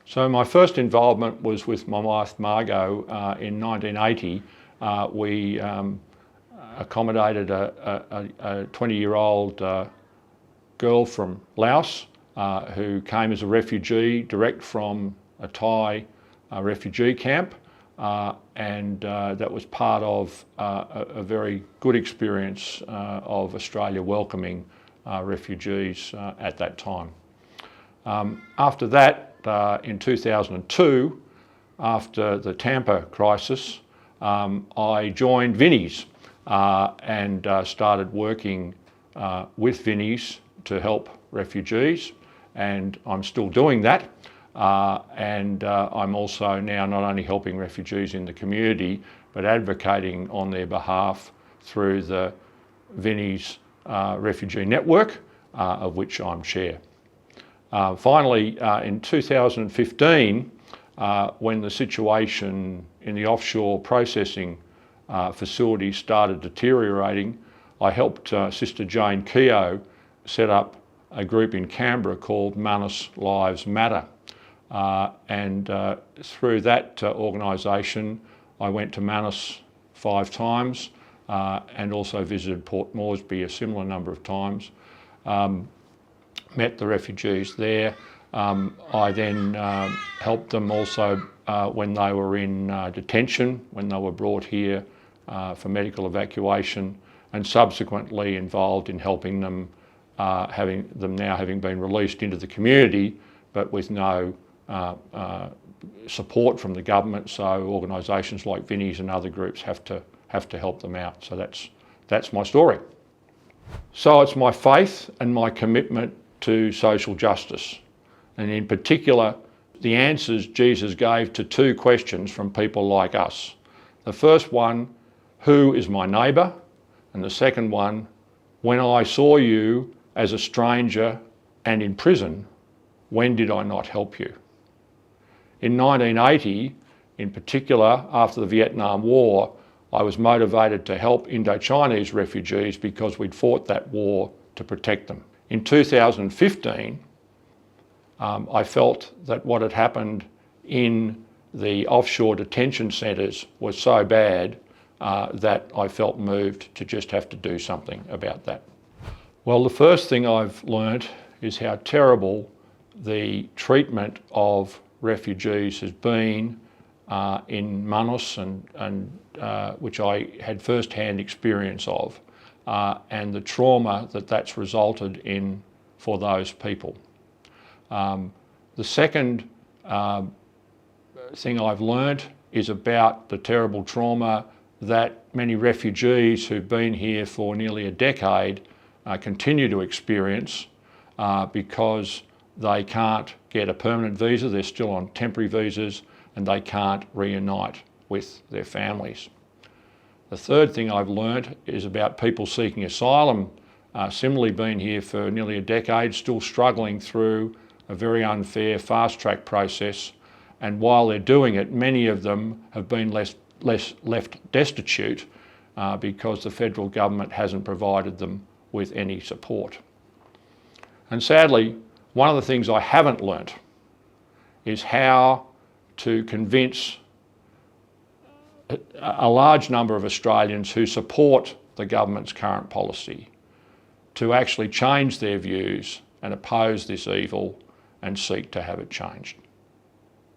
So my first involvement was with my wife Margot in 1980. We accommodated a 20-year-old girl from Laos who came as a refugee direct from a Thai refugee camp, and that was part of a very good experience of Australia welcoming refugees at that time. After that, in 2002, after the Tampa crisis, I joined Vinnie's and started working with Vinnie's to help refugees, and I'm still doing that. I'm also now not only helping refugees in the community, but advocating on their behalf through the Vinnie's Refugee Network, of which I'm chair. Finally, in 2015, when the situation in the offshore processing facility started deteriorating, I helped Sister Jane Keogh set up a group in Canberra called Manus Lives Matter. Through that organisation, I went to Manus 5 times and also visited Port Moresby a similar number of times. Met the refugees there. I then helped them also when they were in detention, when they were brought here for medical evacuation, and subsequently involved in helping them, having been released into the community, but with no support from the government. So organisations like Vinnie's and other groups have to help them out. So that's my story. So it's my faith and my commitment to social justice, and in particular the answers Jesus gave to 2 questions from people like us. The first one, who is my neighbour? And the second one, when I saw you as a stranger and in prison, when did I not help you? In 1980, in particular after the Vietnam War, I was motivated to help Indo-Chinese refugees because we'd fought that war to protect them. In 2015, I felt that what had happened in the offshore detention centres was so bad that I felt moved to just have to do something about that. Well, the first thing I've learnt is how terrible the treatment of refugees has been in Manus, and which I had first-hand experience of, and the trauma that that's resulted in for those people. The second thing I've learnt is about the terrible trauma that many refugees who've been here for nearly a decade continue to experience because they can't get a permanent visa, they're still on temporary visas, and they can't reunite with their families. The third thing I've learnt is about people seeking asylum, similarly been here for nearly a decade, still struggling through a very unfair fast-track process, and while they're doing it, many of them have been left destitute because the federal government hasn't provided them with any support. And sadly, one of the things I haven't learnt is how to convince a large number of Australians who support the government's current policy to actually change their views and oppose this evil and seek to have it changed.